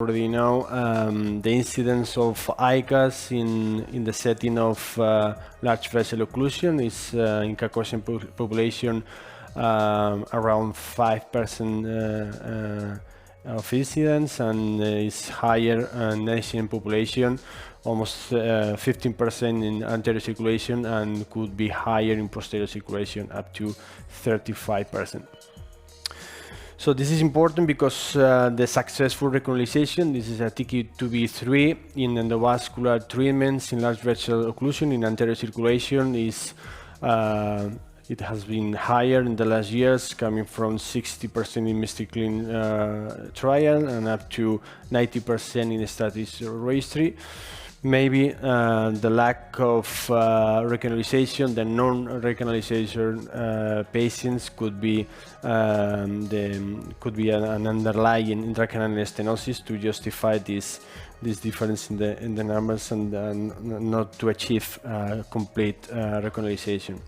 already know the incidence of ICAS in the setting of large vessel occlusion is in Caucasian population around 5% of incidence, and is higher in Asian population, almost 15% in anterior circulation, and could be higher in posterior circulation, up to 35%. So this is important because the successful recolonization, this is a TQ2B3 in endovascular treatments in large vessel occlusion in anterior circulation is it has been higher in the last years, coming from 60% in Mysticlean trial and up to 90% in the status registry. Maybe the lack of recanalization, the non-recanalization patients could be an underlying intracranial stenosis to justify this difference in the numbers and not to achieve complete recanalization.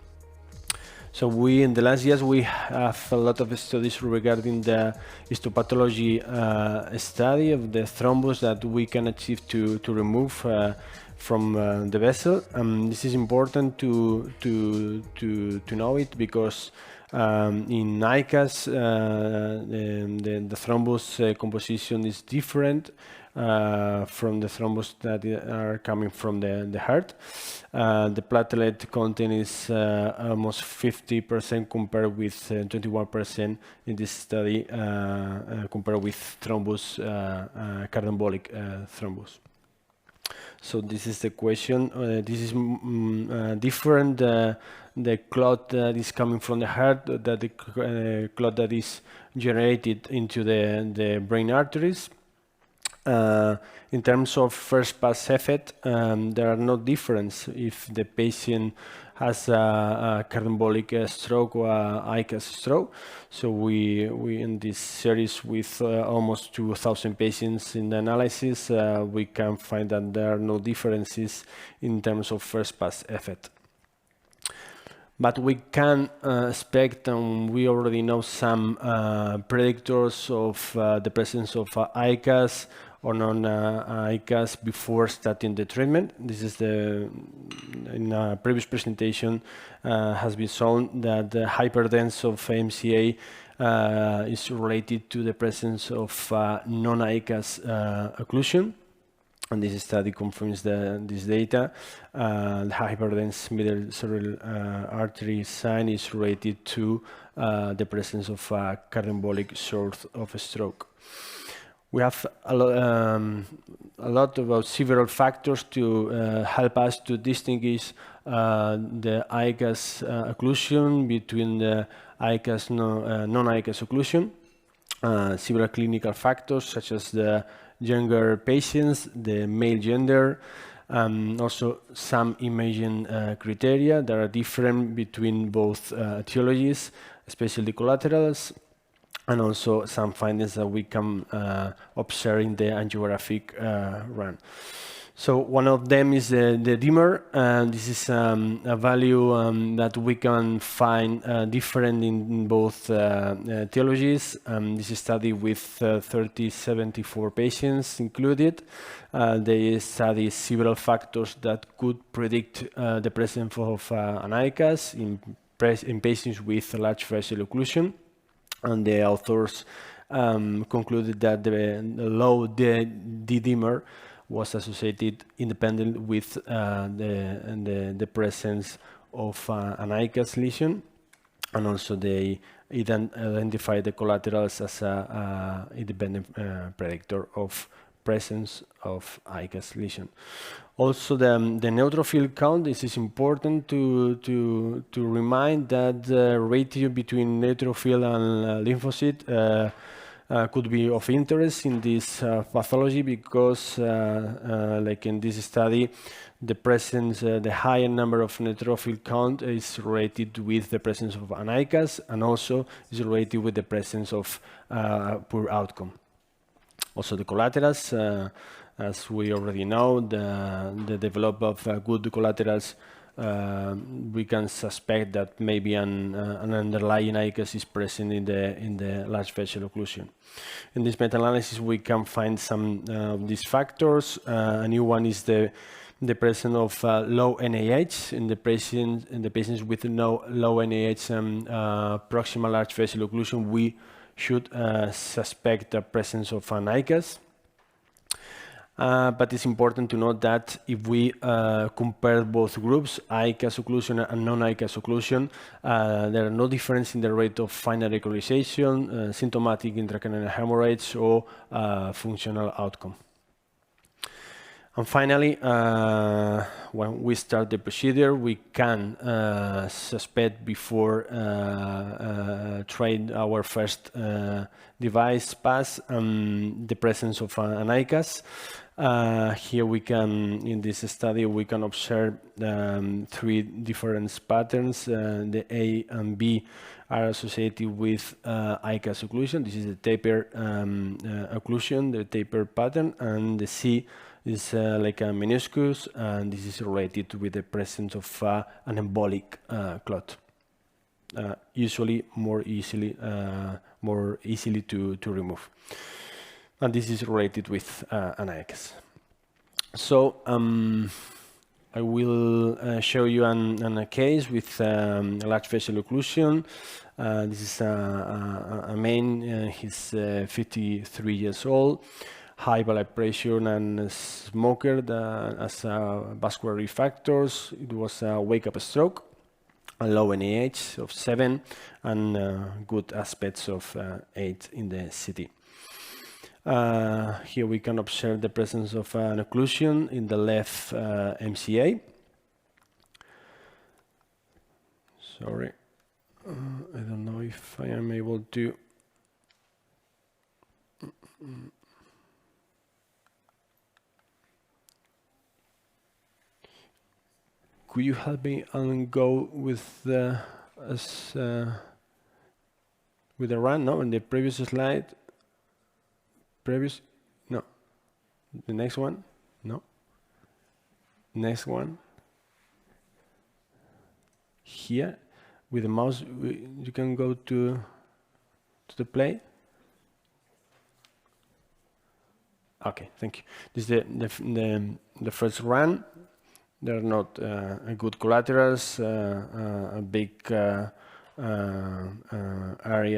So in the last years, we have a lot of studies regarding the histopathology study of the thrombus that we can achieve to remove from the vessel. This is important to know it because in ICAS, the thrombus composition is different from the thrombus that are coming from the heart. The platelet content is almost 50% compared with 21% in this study compared with thrombus, cardioembolic thrombus. So this is the question. This is different. The clot that is coming from the heart, the clot that is generated into the brain arteries. In terms of first pass effect, there are no difference if the patient has a cardioembolic stroke or a ICAS stroke. So we in this series with almost 2,000 patients in the analysis, we can find that there are no differences in terms of first pass effect. But we can expect, and we already know some predictors of the presence of ICAS or non-ICAS before starting the treatment. This is in a previous presentation has been shown that the hyperdense of MCA is related to the presence of non-ICAS occlusion. And this study confirms this data. The hyperdense middle cerebral artery sign is related to the presence of cardioembolic source of a stroke. We have a lot about several factors to help us to distinguish the ICAS occlusion between the ICAS non-ICAS occlusion. Several clinical factors such as the younger patients, the male gender, also some imaging criteria that are different between both etiologies, especially collaterals, and also some findings that we can observe in the angiographic run. So one of them is the dimer, and this is a value that we can find different in both etiologies. This study with 74 patients included. They study several factors that could predict the presence of an ICAS in patients with large vessel occlusion. And the authors concluded that the low D-dimer was associated independent with the presence of an ICAS lesion, and also they identified the collaterals as a independent predictor of presence of ICAS lesion. Also, the neutrophil count. This is important to remind that the ratio between neutrophil and lymphocyte could be of interest in this pathology because, like in this study, the presence, the higher number of neutrophil count is related with the presence of an ICAS, and also is related with the presence of poor outcome. Also, the collaterals, as we already know, the development of good collaterals we can suspect that maybe an underlying ICAS is present in the large vessel occlusion. In this meta-analysis, we can find some of these factors. A new one is the presence of low NaH in the patients with low NaH and proximal large vessel occlusion. We should suspect the presence of an ICAS. But it's important to note that if we compare both groups, ICAS occlusion and non-ICAS occlusion, there are no difference in the rate of final recolization, symptomatic intracranial hemorrhage, or functional outcome. And finally, when we start the procedure, we can suspect before trying our first device pass the presence of an ICAS. Here we can, in this study, we can observe 3 different patterns. The A and B are associated with ICAS occlusion. This is the taper occlusion, the taper pattern, and the C is like a meniscus, and this is related with the presence of an embolic clot. Usually more easily to remove, and this is related with an ICAS. So I will show you a case with large vessel occlusion. This is a man. He's 53 years old. High blood pressure and a smoker as vascular risk factors. It was a wake-up stroke, a low NaH of 7, and good aspects of 8 in the CT. Here we can observe the presence of an occlusion in the left MCA. Sorry, I don't know if I am able to. Could you help me and go with the run? No, in the previous slide. No. The next one? No. Next one. Here, with the mouse, you can go to the play. Okay, thank you. This is the first run. There are not good collaterals, a big area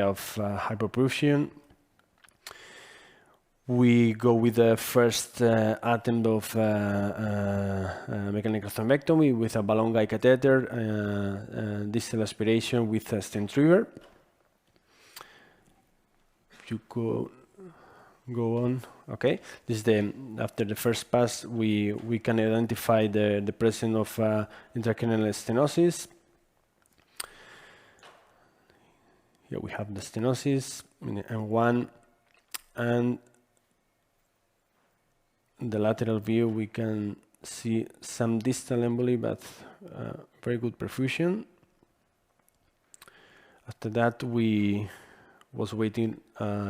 of hyperperfusion. We go with the first attempt of mechanical thrombectomy with a balloon guide catheter, distal aspiration with a stent trigger. You go on. Okay, this is after the first pass, we can identify the presence of intracranial stenosis. Here we have the stenosis in M1, and in the lateral view we can see some distal emboli, but very good perfusion. After that, we was waiting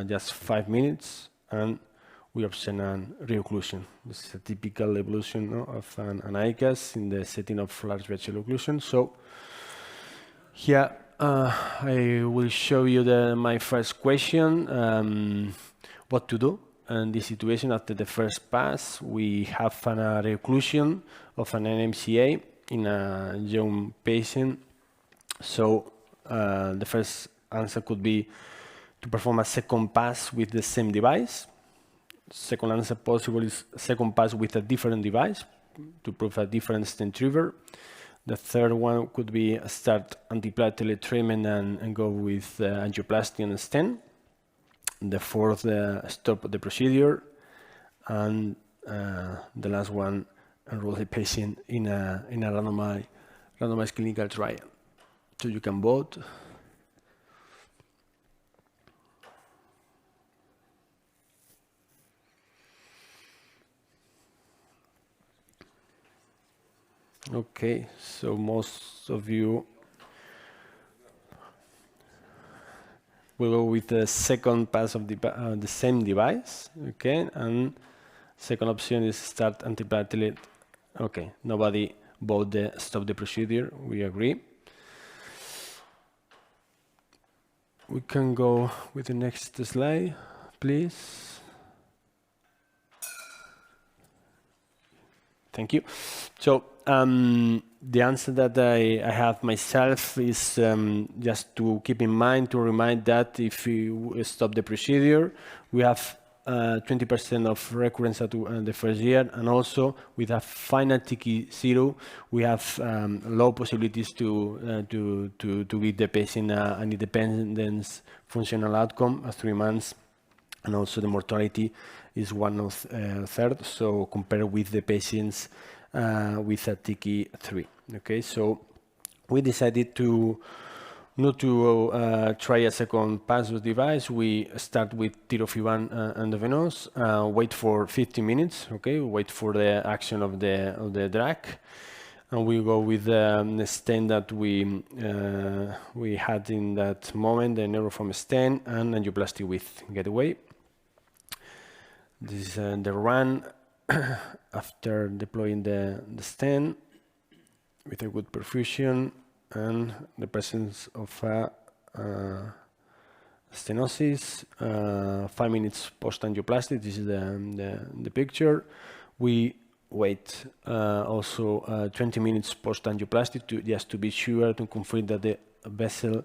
just 5 minutes, and we observe an reocclusion. This is a typical evolution of an ICAS in the setting of large vessel occlusion. So here I will show you my first question, what to do in this situation. After the first pass, we have a reocclusion of an NMCA in a young patient. So the first answer could be to perform a second pass with the same device. Second answer possible is second pass with a different device to prove a different stent trigger. The third one could be start antiplatelet treatment and go with angioplasty and stent. The fourth, stop the procedure. And the last one, enroll the patient in a randomized clinical trial. So you can vote. Okay, so most of you will go with the second pass of the same device, okay? And second option is start antiplatelet. Okay, nobody about the stop the procedure. We agree. We can go with the next slide, please. Thank you. So the answer that I have myself is just to keep in mind, to remind that if we stop the procedure, we have 20% of recurrence at the first year, and also with a final TK0, we have low possibilities to give the patient an independence functional outcome at 3 months, and also the mortality is 1/3. So compared with the patients with a TK3. Okay, so we decided to not to try a second pass-through device. We start with tirofiban endovenous, wait for 50 minutes, okay, wait for the action of the drug, and we go with the stent that we had in that moment, the neuroform stent and angioplasty with gateway. This is the run after deploying the stent with a good perfusion and the presence of stenosis. 5 minutes post-angioplasty. This is the picture. We wait also 20 minutes post-angioplasty just to be sure, to confirm that the vessel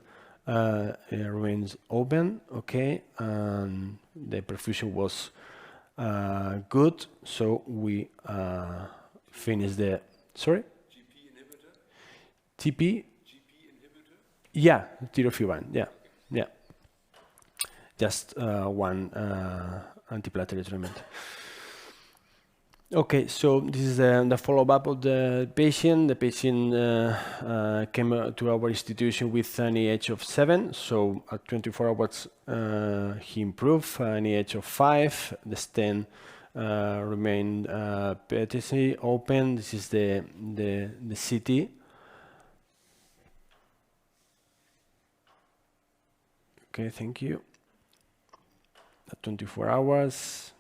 remains open. Okay, and the perfusion was good. So we finish the TP. Yeah, tirofiban. Yeah. Just one antiplatelet treatment. Okay, so this is the follow-up of the patient. The patient came to our institution with an EH of 7. So at 24 hours, he improved. An EH of 5. The stent remained PTC open. This is the CT. Okay, thank you. At 24 hours,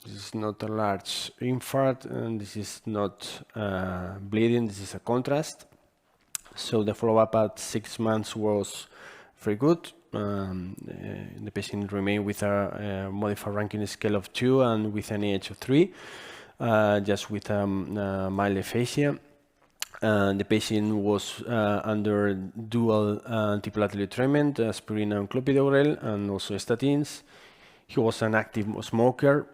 this is not a large infarct, and this is not bleeding. This is a contrast. So the follow-up at 6 months was very good. The patient remained with a modified ranking scale of 2 and with an EH of 3, just with mild aphasia. The patient was under dual antiplatelet treatment, aspirin and clopidogrel, and also statins. He was an active smoker,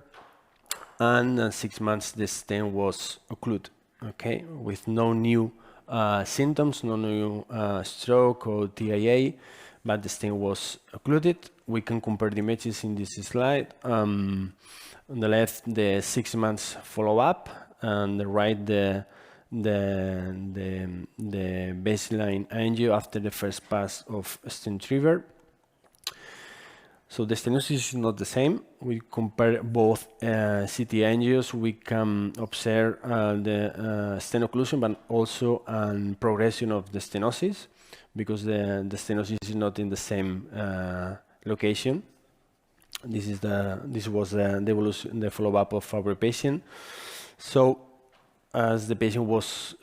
and at 6 months the stent was occluded, okay, with no new symptoms, no new stroke or TIA, but the stent was occluded. We can compare the images in this slide. On the left, the 6 months follow-up, and the right, the baseline angio after the first pass of stent trigger. So the stenosis is not the same. We compare both CT angios. We can observe the stent occlusion, but also progression of the stenosis, because the stenosis is not in the same location. This was the evolution, the follow-up of our patient. So, as the patient was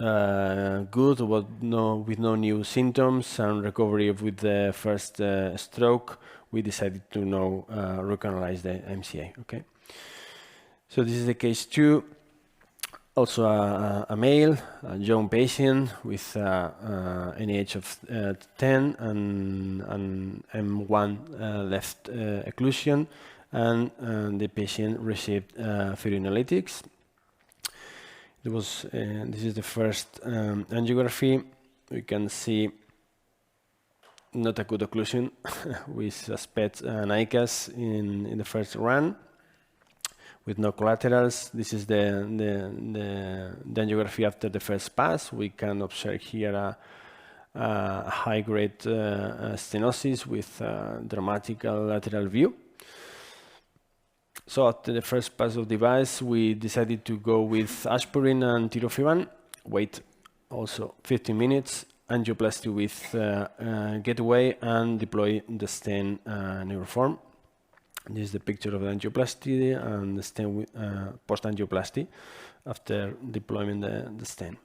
good, with no new symptoms and recovery with the first stroke, we decided to now recanalize the MCA. Okay. So this is the case 2. Also a male, a young patient with an age of 10 and M1 left occlusion, and the patient received ferroanalytics. This is the first angiography. We can see not a good occlusion. We suspect an ICAS in the first run with no collaterals. This is the angiography after the first pass. We can observe here a high-grade stenosis with dramatic lateral view. So after the first pass of device, we decided to go with aspirin and tirofiban. Wait also 15 minutes, angioplasty with gateway, and deploy the stent neuroform. This is the picture of the angioplasty and the stent post-angioplasty after deploying the stent.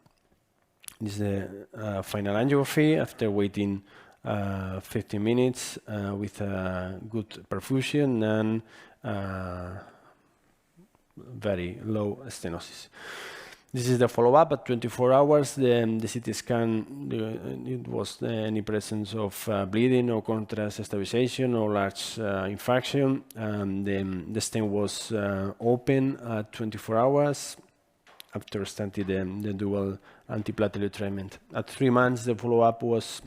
This is the final angiography after waiting 15 minutes with good perfusion and very low stenosis. This is the follow-up at 24 hours. The CT scan, it was any presence of bleeding or contrast stabilization or large infarction. The stent was open at 24 hours after starting the dual antiplatelet treatment. At 3 months, the follow-up was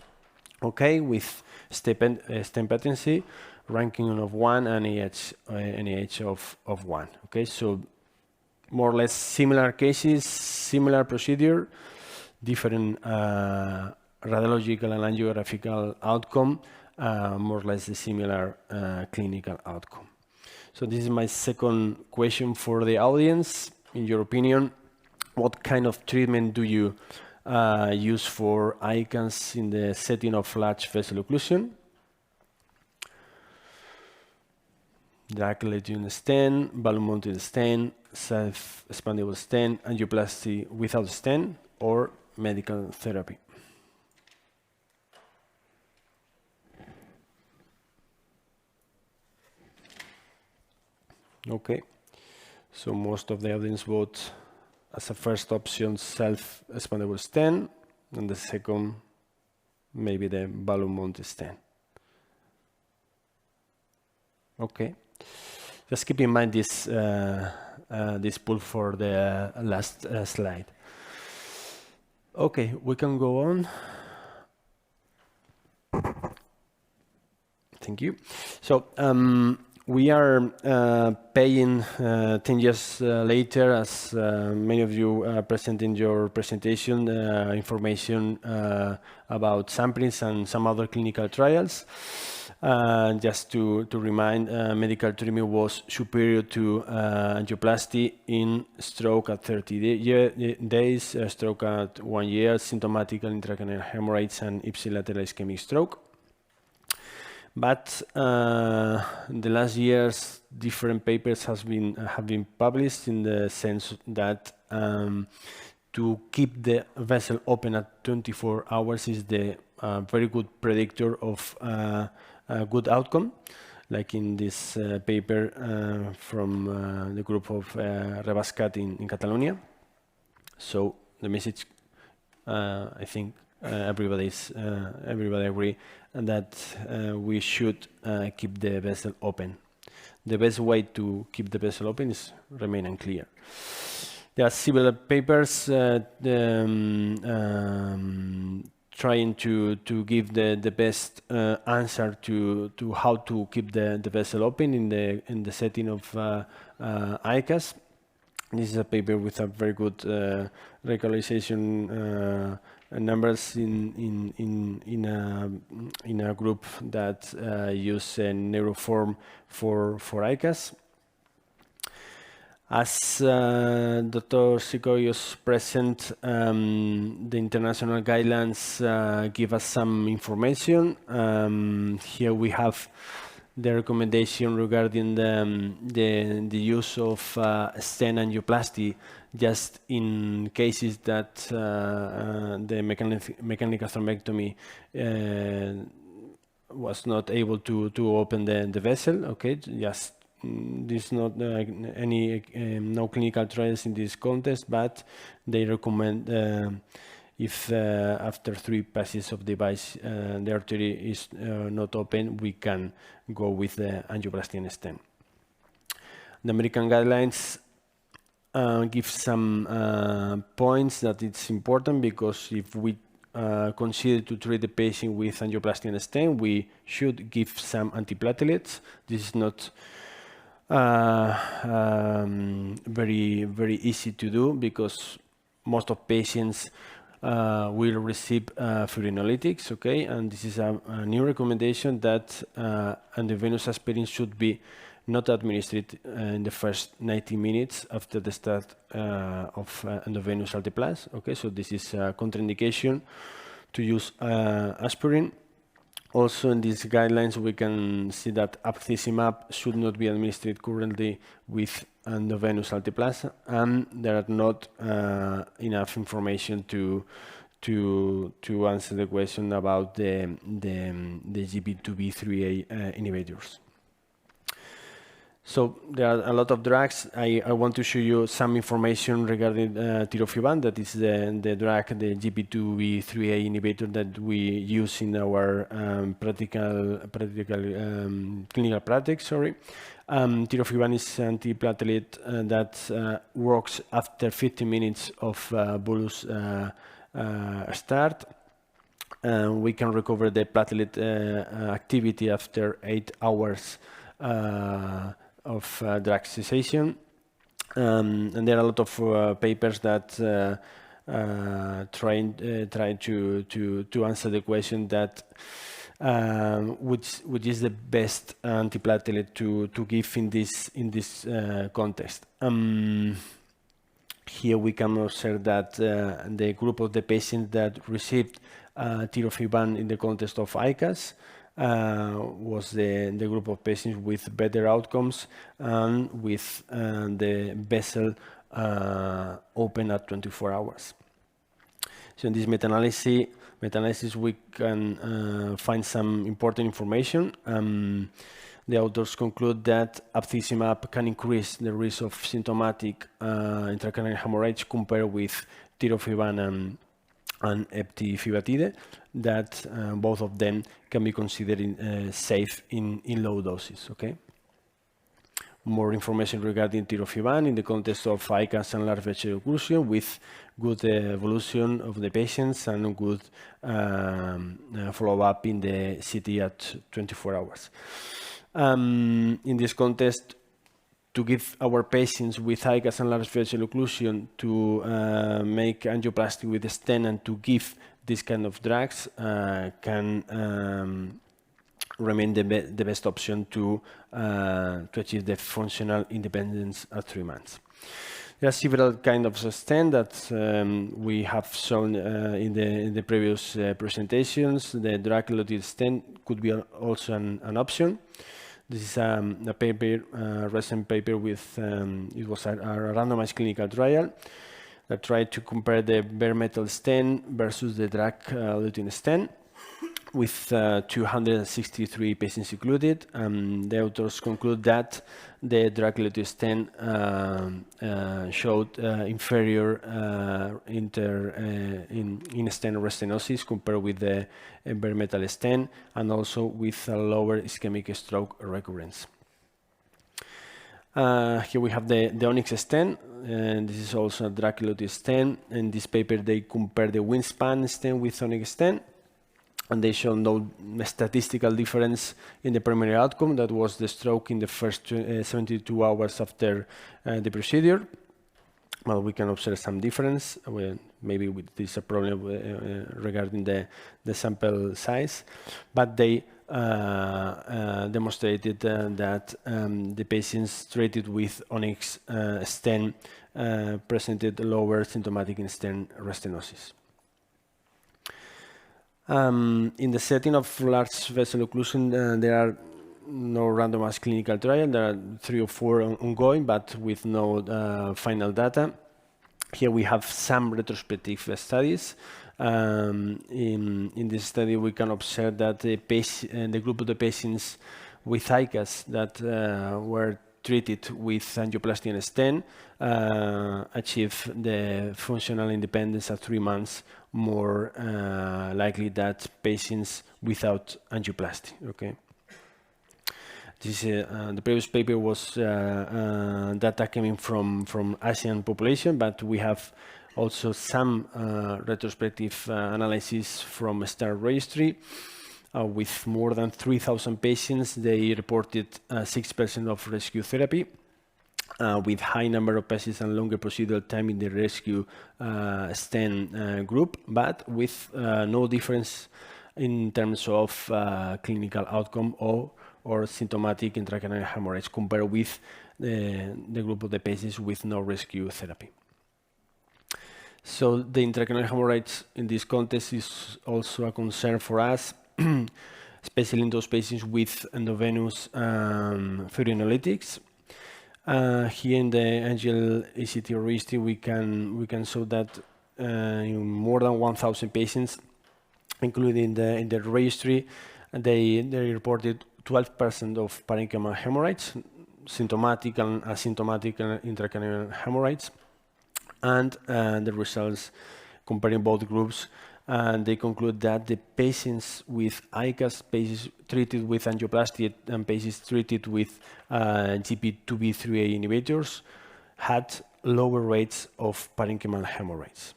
okay with stent patency, ranking of 1 and NIH of 1. Okay, so more or less similar cases, similar procedure, different radiological and angiographical outcome, more or less a similar clinical outcome. So this is my second question for the audience. In your opinion, what kind of treatment do you use for ICANS in the setting of large vessel occlusion? Direct stent, balloon-mounted stent, self-expandable stent, angioplasty without stent, or medical therapy. Okay, so most of the audience vote as a first option self-expandable stent, and the second maybe the balloon-mounted stent. Okay. Just keep in mind this this pool for the last slide. Okay, we can go on. Thank you. So we are paying 10 years later, as many of you present in your presentation, information about samplings and some other clinical trials. Just to remind, medical treatment was superior to angioplasty in stroke at 30 days, stroke at 1 year, symptomatic intracranial hemorrhages, and ipsilateral ischemic stroke. But the last years, different papers have been published in the sense that to keep the vessel open at 24 hours is the very good predictor of a good outcome, like in this paper from the group of Rebascat in Catalonia. So the message, I think everybody agree that we should keep the vessel open. The best way to keep the vessel open is remain unclear. There are several papers trying to give the best answer to how to keep the vessel open in the setting of ICAS. This is a paper with a very good regularization numbers in a group that use a neuroform for ICAS. As Dr. Sikoyos present, the international guidelines give us some information. Here we have the recommendation regarding the use of stent angioplasty just in cases that the mechanical thrombectomy was not able to open the vessel. Okay, just there's not any no clinical trials in this context, but they recommend if after 3 passes of device the artery is not open, we can go with the angioplasty and stent. The American guidelines give some points that it's important, because if we consider to treat the patient with angioplasty and stent, we should give some antiplatelets. This is not very easy to do, because most of patients will receive fibrinolytics, okay, and this is a new recommendation that endovenous aspirin should be not administered in the first 90 minutes after the start of endovenous alteplase. Okay, so this is a contraindication to use aspirin. Also, in these guidelines, we can see that apthysumab should not be administered currently with endovenous alteplase, and there are not enough information to answer the question about the GP2B3A inhibitors. So there are a lot of drugs. I want to show you some information regarding tirofiban, that is the drug, the GP2B3A inhibitor that we use in our clinical practice. Tirofiban is antiplatelet that works after 15 minutes of bolus start. We can recover the platelet activity after 8 hours of drug cessation, and there are a lot of papers that try to answer the question that which is the best antiplatelet to give in this context. Here we can observe that the group of the patients that received tirofiban in the context of ICAS was the group of patients with better outcomes and with the vessel open at 24 hours. So in this meta-analysis we can find some important information. The authors conclude that apthysumab can increase the risk of symptomatic intracranial hemorrhage compared with tirofiban and eptifibatide, that both of them can be considered safe in low doses. Okay. More information regarding tirofiban in the context of ICAS and large vessel occlusion, with good evolution of the patients and good follow-up in the CT at 24 hours. In this context, to give our patients with ICAS and large vessel occlusion to make angioplasty with a stent and to give this kind of drugs can remain the best option to achieve the functional independence at 3 months. There are several kinds of stent that we have shown in the previous presentations. The drug-eluted stent could be also an option. This is a paper, recent paper with, it was a randomized clinical trial that tried to compare the bare metal stent versus the drug-eluting stent with 263 patients included. The authors conclude that the drug-eluting stent showed inferior in-stent restenosis compared with the bare metal stent, and also with a lower ischemic stroke recurrence. Here we have the Onyx stent, and this is also a drug-eluting stent. In this paper, they compare the wingspan stent with Onyx stent, and they show no statistical difference in the primary outcome, that was the stroke in the first 72 hours after the procedure. Well, we can observe some difference. Maybe this is a problem regarding the sample size, but they demonstrated that the patients treated with Onyx stent presented lower symptomatic in-stent restenosis. In the setting of large vessel occlusion, there are no randomized clinical trial. There are 3 or 4 ongoing, but with no final data. Here we have some retrospective studies. In this study, we can observe that the group of the patients with ICAS that were treated with angioplasty and stent achieve the functional independence at 3 months more likely than patients without angioplasty. Okay. This the previous paper was data coming from Asian population, but we have also some retrospective analysis from a STAR registry. With more than 3,000 patients, they reported 6% of rescue therapy, with high number of patients and longer procedural time in the rescue stent group, but with no difference in terms of clinical outcome or symptomatic intracranial hemorrhage compared with the group of the patients with no rescue therapy. So the intracranial hemorrhage in this context is also a concern for us. especially in those patients with endovenous fibrolytics. Here in the Angel ACT registry, we can show that in more than 1,000 patients, including in the registry, they reported 12% of parenchymal hemorrhages, symptomatic and asymptomatic intracranial hemorrhages, and the results comparing both groups, and they conclude that the patients with ICAD, patients treated with angioplasty, and patients treated with GP2B3A inhibitors had lower rates of parenchymal hemorrhages.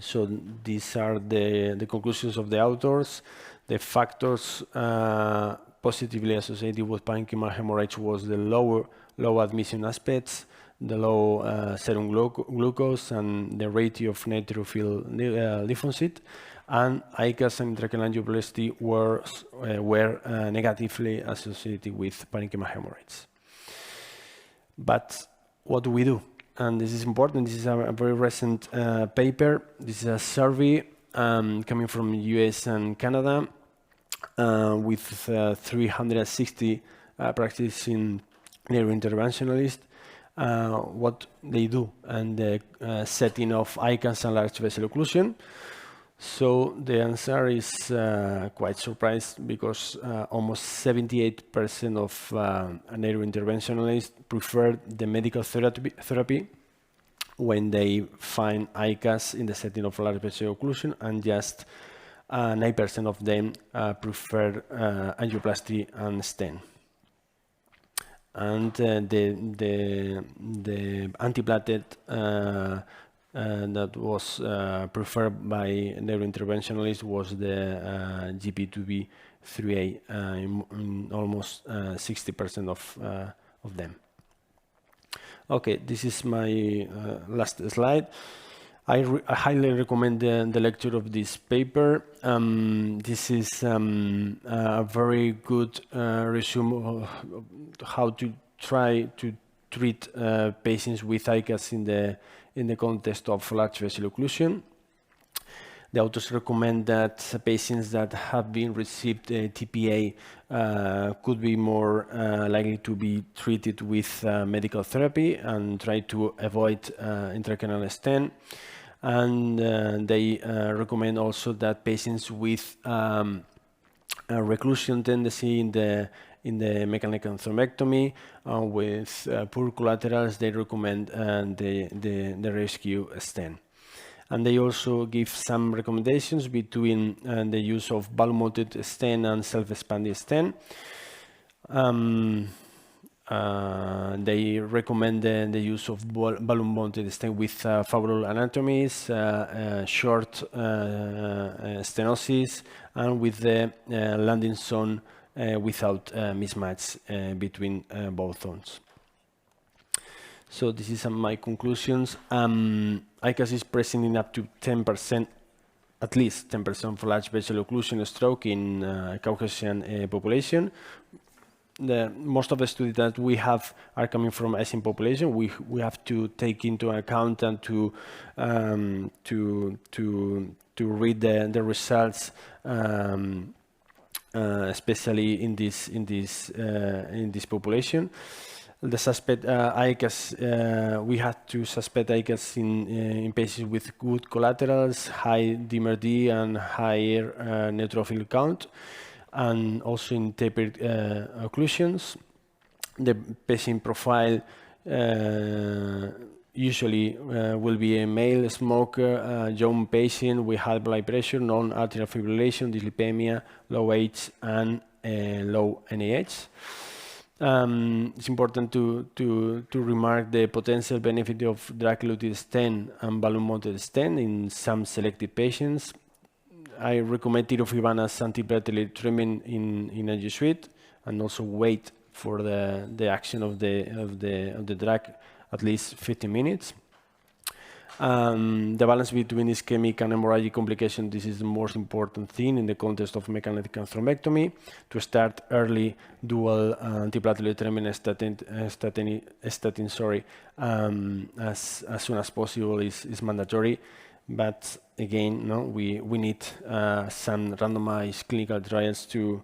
So these are the conclusions of the authors. The factors positively associated with parenchymal hemorrhage was the low admission aspects, the low serum glucose, and the ratio of neutrophil lymphocyte, and ICAD and intracranial angioplasty were negatively associated with parenchymal hemorrhage. But what do we do? And this is important. This is a very recent paper. This is a survey coming from US and Canada with 360 practicing neurointerventionalists. What they do and the setting of ICAD and large vessel occlusion. So the answer is quite surprised, because almost 78% of neurointerventionalists prefer the medical therapy when they find ICAD in the setting of large vessel occlusion, and just 9% of them prefer angioplasty and stent. And the antiplatelet that was preferred by neurointerventionalists was the GP2B3A in almost 60% of them. Okay, this is my last slide. I highly recommend the lecture of this paper. This is a very good resume of how to try to treat patients with ICAD in the context of large vessel occlusion. The authors recommend that patients that have been received TPA could be more likely to be treated with medical therapy and try to avoid intracranial stent. And they recommend also that patients with reclusion tendency in the mechanical thrombectomy with poor collaterals, they recommend the rescue stent. And they also give some recommendations between the use of balloon-mounted stent and self-expanding stent. They recommend the use of balloon-mounted stent with favorable anatomies, short stenosis, and with the landing zone without mismatch between both zones. So this is my conclusions. ICAD is present in up to 10%, at least 10% of large vessel occlusion stroke in Caucasian population. Most of the studies that we have are coming from Asian population. We have to take into account and to read the results, especially in this population. The suspect ICAD, we had to suspect ICAD in patients with good collaterals, high DMRD, and higher neutrophil count, and also in tapered occlusions. The patient profile usually will be a male smoker, young patient with high blood pressure, non-arterial fibrillation, dyslipidemia, low age, and low NAH. It's important to remark the potential benefit of drug-eluted stent and balloon-mounted stent in some selected patients. I recommend tirofiban as antiplatelet treatment in a suite, and also wait for the action of the drug at least 15 minutes. The balance between ischemic and hemorrhagic complication, this is the most important thing in the context of mechanical thrombectomy. To start early dual antiplatelet treatment statin as soon as possible is mandatory. But again, no, we need some randomized clinical trials to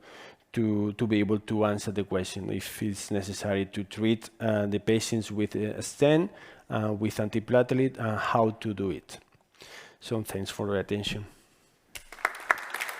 be able to answer the question if it's necessary to treat the patients with a stent, with antiplatelet, how to do it. So thanks for your attention.